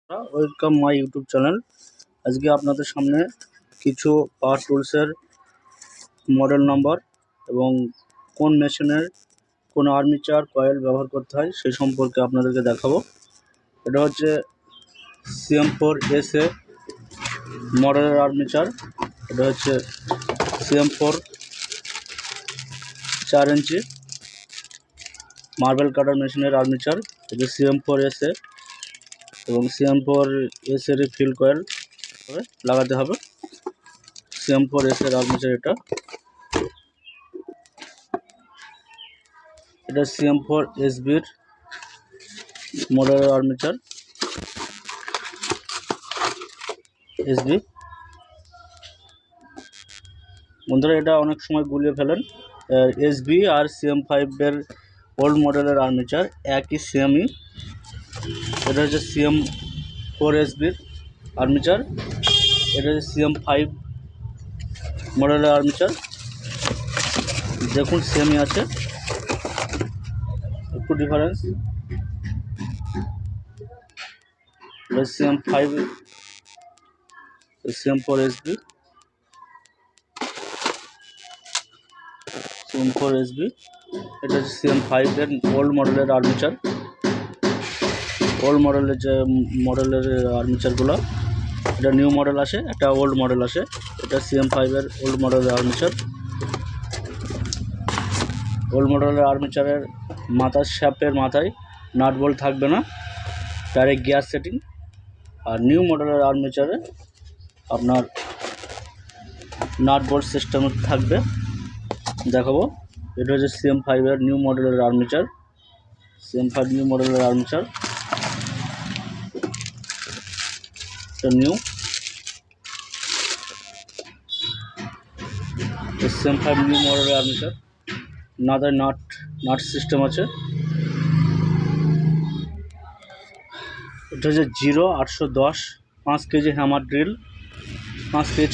Welcome my YouTube channel. আজকে আপনাদের সামনে কিছু পাওয়ার টুলসের মডেল নাম্বার এবং কোন মেশিনের কোন আর্মিচার কয়েল ব্যবহার করতে হয় সেই সম্পর্কে আপনাদেরকে দেখাবো। এটা হচ্ছে CM4SA মডেলের আর্মিচার। এটা হচ্ছে CM4 4 ইঞ্চি মার্বেল কাটার মেশিনের আর্মিচার। এটা CM4SA এবং CM4SA এর ফিল্ড কয়েল লাগাতে হবে। CM4SA এর আর্মিচার এটা CM4SB মডেলের আর্মিচার SB। বন্ধুরা, এটা অনেক সময় গুলিয়ে ফেলেন। SB আর CM5 এর ওল্ড মডেলের আর্মিচার একই সেমই। এটা হচ্ছে CM4SB আর্মিচার, এটা হচ্ছে CM5 মডেলের আর্মিচার। দেখুন সেমই আছে, একটু ডিফারেন্স। CM5 CM4SB এটা হচ্ছে CM5 এর ওল্ড মডেলের আর্মিচার। ওল্ড মডেলের যে আর্মিচারগুলো, এটা নিউ মডেল আসে, একটা ওল্ড মডেল আসে। এটা CM5 এর ওল্ড মডেলের আর্মিচার। ওল্ড মডেলের আর্মিচারের মাথার শ্যাফটের মাথায় নাট বোল্ট থাকবে না, ডাইরেক্ট গিয়ার সেটিং। আর নিউ মডেলের আর্মিচারে আপনার নাট বোল্ট সিস্টেম থাকবে। দেখাবো। এটা হচ্ছে CM5 এর নিউ মডেলের আর্মিচার। CM5 নিউ মডেলের আর্মিচার, এটা নিউ। CM5 নিউ মডেলের আর্মিচার, নাদার নাট সিস্টেম আছে। এটা হচ্ছে 0810 5 KG hammer drill, 5 KG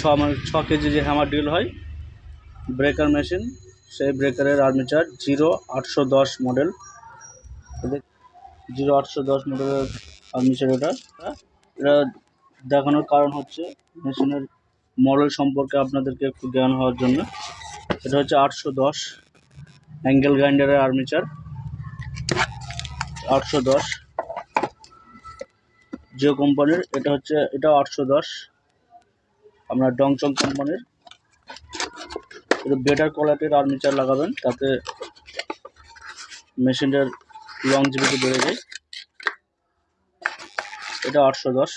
6 KG যে হ্যামার ড্রিল হয় ব্রেকার মেশিন, সেই ব্রেকারের আর্মিচার 0810 মডেল। 0810 মডেলের আর্মিচার এটা দেখানোর কারণ হচ্ছে মেশিনের মডেল সম্পর্কে আপনাদেরকে একটু জ্ঞান হওয়ার জন্য। এটা হচ্ছে 810 অ্যাঙ্গেল গ্রাইন্ডারের আর্মিচার। 810 জিও কোম্পানির, এটা 810 আপনার ডংচং কোম্পানির। এটা বেটার কোয়ালিটির আর্মিচার লাগাবেন, তাতে মেশিনের লংজিভিটি বেড়ে যায়। এটা 810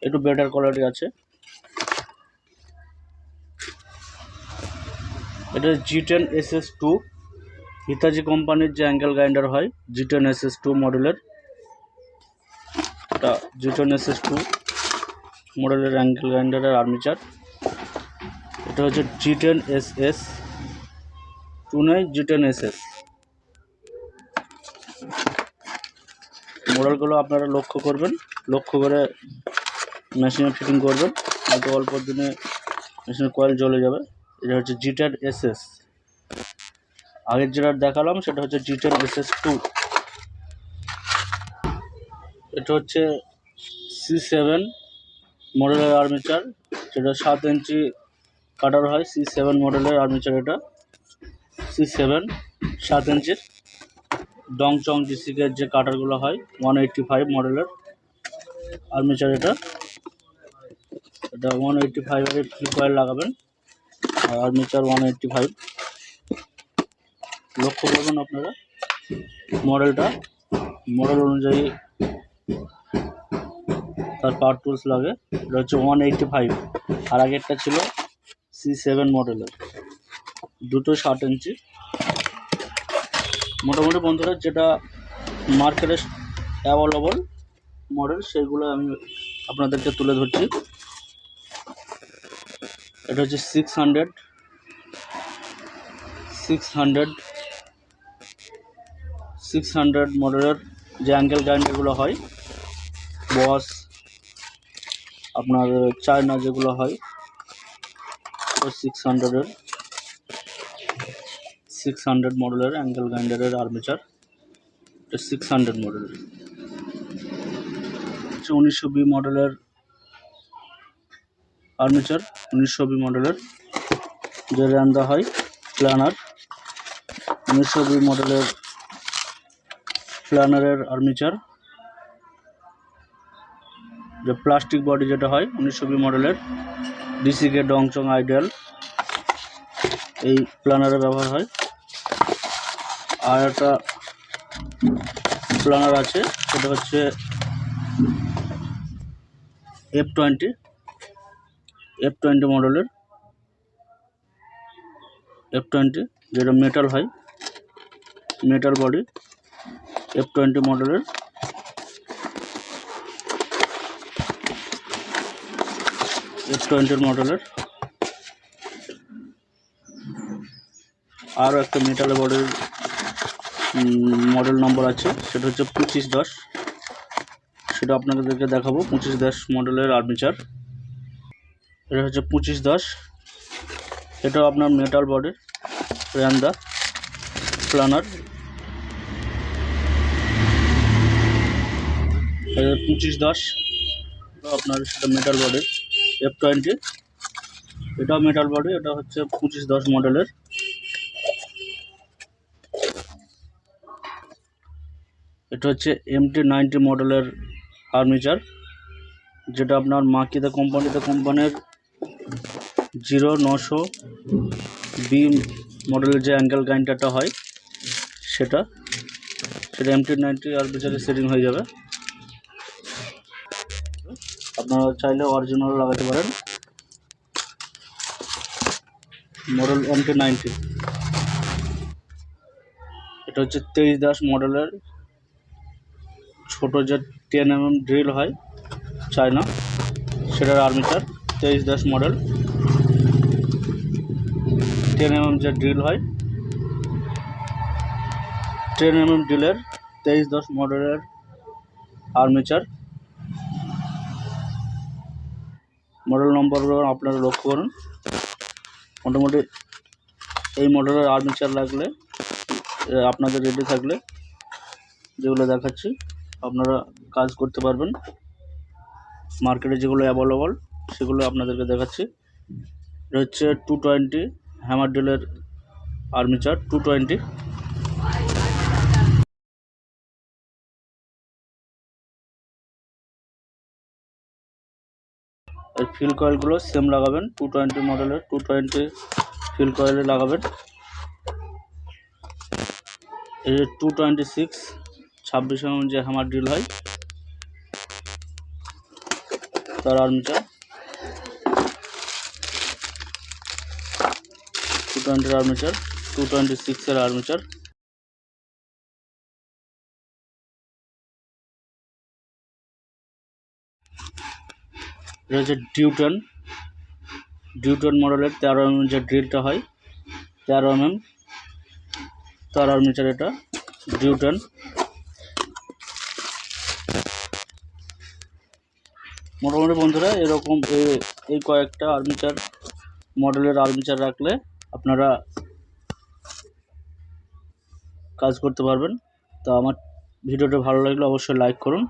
একটু বেটার কোয়ালিটি আছে। এটা G10SS2 হিতাজি কোম্পানির যে অ্যাঙ্গেল গ্রাইন্ডার হয়, G10SS2 মডেলের। এটা G10SS2 মডেলের অ্যাঙ্গেল গ্রাইন্ডারের আর্মিচার। এটা হচ্ছে G10SS 2 নয়, G10SS মডেলগুলো আপনারা লক্ষ্য করবেন, লক্ষ্য করে মেশিনে ফিটিং করবেন, হয়তো অল্প দিনে মেশিনের কয়েল জ্বলে যাবে। এটা হচ্ছে G10SS। আগের যেটা দেখালাম সেটা হচ্ছে G10SS2। এটা হচ্ছে C7 মডেলের আর্মিচার, যেটা 7 ইঞ্চি কাটার হয়। C7 মডেলের আর্মিচার, এটা C7 7 ইঞ্চির ডংচং ডিসিকের যে কাটারগুলো হয় 185 মডেলের আর্মিচার। এটা 185 এর ফিল কয়েল লাগাবেন, আর আর্মিচার 185। লক্ষ্য করবেন আপনারা মডেল অনুযায়ী তার পাওয়ার টুলস লাগে। এটা হচ্ছে 185, আর আগেরটা ছিল C7 মডেলের, দুটো 7 ইঞ্চি। মোটামুটি বন্ধুরা, যেটা মার্কেটে অ্যাভেলেবল মডেল সেইগুলো আমি আপনাদেরকে তুলে ধরছি। এটা হচ্ছে 600 মডেলের যে অ্যাঙ্গেল গ্রাইন্ডারগুলো হয়, বস আপনার চায়না যেগুলো হয়, 600 মডেলের অ্যাঙ্গেল গ্রাইন্ডারের আর্মিচার। এটা 600 মডেলের। হচ্ছে 1920 মডেলের আর্মেচার, 1920 মডেলের যে র্যান্দা হয় প্ল্যানার, 1920 মডেলের প্ল্যানারের আর্মেচার, যে প্লাস্টিক বডি যেটা হয় 1920 মডেলের ডিসিকে ডংচং আইডিয়াল, এই প্ল্যানারে ব্যবহার হয়। আর একটা প্ল্যানার আছে, সেটা হচ্ছে F20 মডেলের, F20 যেটা মেটাল হয়, মেটাল বডি, F20 মডেলের। F20 মডেলের আরও একটা মেটাল বডির মডেল নম্বর আছে, সেটা হচ্ছে 2510, সেটা আপনাদেরকে দেখাবো। 2510 মডেলের আর্মেচার, এটা হচ্ছে 2510, এটাও আপনার মেটাল বডির র্যান্দা প্ল্যানার। 2510 আপনার সেটা মেটাল বডির F20, এটাও মেটাল বডি, এটা হচ্ছে 2510 মডেলের। এটা হচ্ছে MT90 মডেলের আর্মেচার, যেটা আপনার মাকিতে কোম্পানির 0900B মডেলের যে অ্যাঙ্গেল গ্রাইন্ডারটা হয় সেটা MT90 আর্মেচারে সেটিং হয়ে যাবে। আপনারা চাইলে অরিজিনাল লাগাতে পারেন, মডেল MT90। এটা হচ্ছে 2310 মডেলের ছোট যে 10mm ড্রিল হয় চায়না, সেটার আর্মেচার 2310 মডেল, 10mm যে ড্রিল হয় 10mm ড্রিলের 2310 মডেলের আর্মেচার। মডেল নম্বরগুলো আপনারা লক্ষ্য করুন। মোটামুটি এই মডেলের আর্মেচার লাগলে আপনাদের রেডি থাকলে যেগুলো দেখাচ্ছি আপনারা কাজ করতে পারবেন। মার্কেটে যেগুলো অ্যাভেলেবল সেগুলো আপনাদেরকে দেখাচ্ছি। এটা হচ্ছে 220 হ্যামার ড্রিলের আর্মেচার, 220। এর ফিল কয়েলগুলো সেম লাগাবেন, 220 মডেলের 220 ফিল কয়েলে লাগাবেন। এই 226 26mm যে হ্যামার ড্রিল হয় তার আর্মেচার, 220 আর্মেচার, 226 আর্মেচার। এটা হচ্ছে ডিউটন মডেলের 13mm যে ড্রিলটা হয় 13mm তার আর্মেচার, এটা ডিউটন। মোটামুটি বন্ধুরা এরকম এই কয়েকটা আর্মেচার মডেলের আর্মেচার রাখলে আপনারা কাজ করতে পারবেন। তো আমার ভিডিওটা ভালো লাগলে অবশ্যই লাইক করুন।